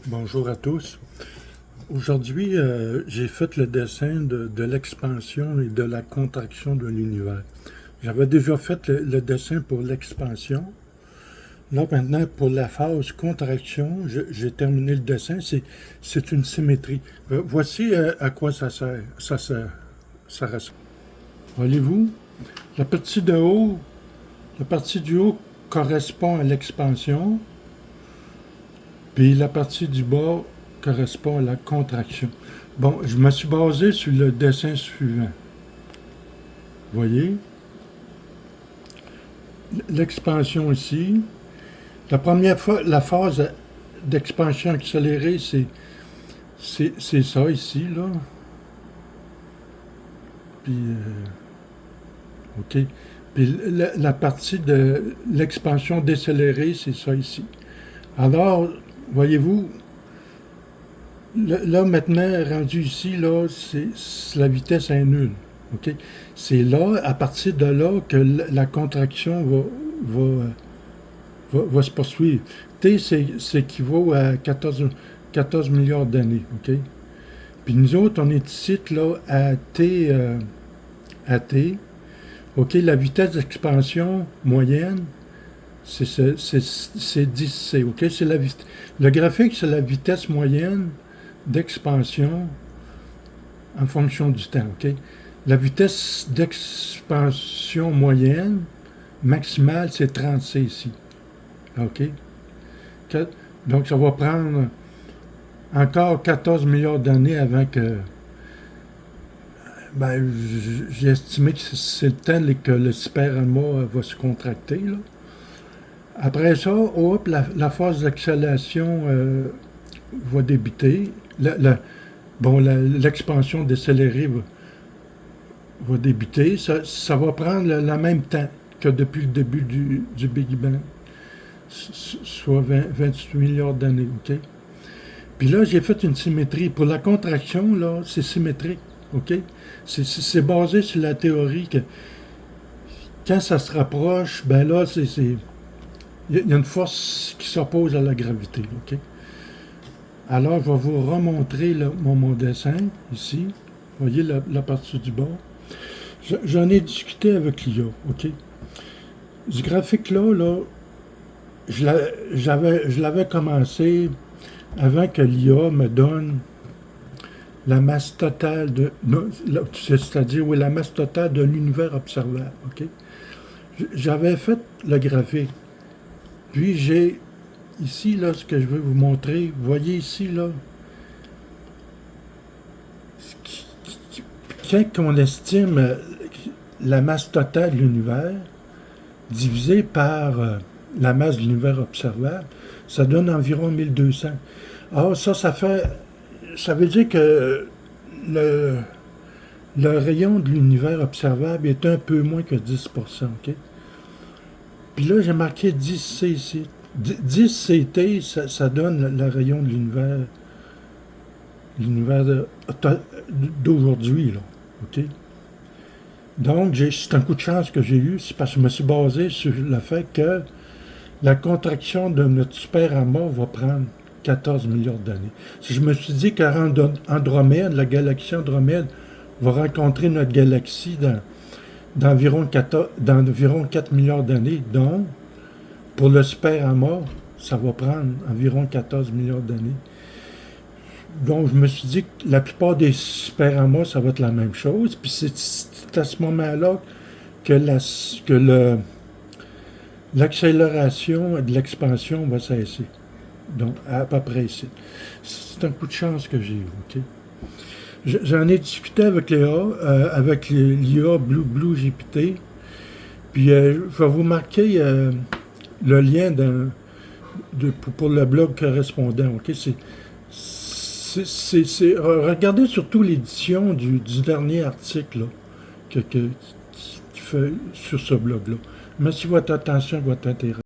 Bonjour à tous. Aujourd'hui, j'ai fait le dessin de l'expansion et de la contraction de l'univers. J'avais déjà fait le dessin pour l'expansion. Là, maintenant, pour la phase contraction, j'ai terminé le dessin. C'est une symétrie. Voici à quoi ça sert. Ça ressemble. Voyez-vous, la partie de haut, la partie du haut correspond à l'expansion, puis la partie du bas correspond à la contraction. Bon, je me suis basé sur le dessin suivant. Voyez, l'expansion ici. La première fois, la phase d'expansion accélérée, c'est ça ici, là. Puis, OK. Puis la partie de l'expansion décélérée, c'est ça ici. Alors, voyez-vous, là, maintenant, rendu ici, là, la vitesse est nulle. OK? C'est là, à partir de là, que la contraction va se poursuivre. T, c'est équivaut à 14 milliards d'années. OK? Puis nous autres, on est ici, là, à T. OK? La vitesse d'expansion moyenne, c'est 10C. OK? Le graphique, c'est la vitesse moyenne d'expansion en fonction du temps. OK? La vitesse d'expansion moyenne maximale, c'est 30C ici. OK? Donc, ça va prendre encore 14 milliards d'années avant que... j'ai estimé que c'est le temps que le super-amas va se contracter, là. Après ça, hop, la phase d'accélération va débuter. L'expansion décélérée va débuter. Ça va prendre le même temps que depuis le début du Big Bang, soit 28 milliards d'années. OK? Puis là, j'ai fait une symétrie. Pour la contraction, là, c'est symétrique. OK? C'est basé sur la théorie que quand ça se rapproche, ben là, il y a une force qui s'oppose à la gravité. OK? Alors, je vais vous remontrer mon dessin ici. Vous voyez la partie du bas. J'en ai discuté avec l'IA. OK? Ce graphique-là, je l'avais commencé avant que l'IA me donne la masse totale c'est-à-dire la masse totale de l'univers observable. OK? J'avais fait le graphique. Puis j'ai ici, là, ce que je veux vous montrer, vous voyez ici, là, quand on estime la masse totale de l'univers divisée par la masse de l'univers observable, ça donne environ 1200. Alors ça veut dire que le rayon de l'univers observable est un peu moins que 10%. OK? Puis là, j'ai marqué 10C ici. 10 CT, ça donne le rayon de l'univers d'aujourd'hui, là. OK? Donc, c'est un coup de chance que j'ai eu, c'est parce que je me suis basé sur le fait que la contraction de notre super-amas va prendre 14 milliards d'années. Si je me suis dit qu'Andromède, la galaxie Andromède, va rencontrer notre galaxie d'environ 4 milliards d'années, donc, pour le super-amas, ça va prendre environ 14 milliards d'années. Donc, je me suis dit que la plupart des super-amas, ça va être la même chose. Puis c'est à ce moment-là que l'accélération de l'expansion va cesser. Donc, à peu près ici. C'est un coup de chance que j'ai eu. OK? J'en ai discuté avec l'IA BlueGPT. Puis, je vais vous marquer le lien pour le blog correspondant. OK? Regardez surtout l'édition du dernier article là, qui fait sur ce blog-là. Merci de votre attention et votre intérêt.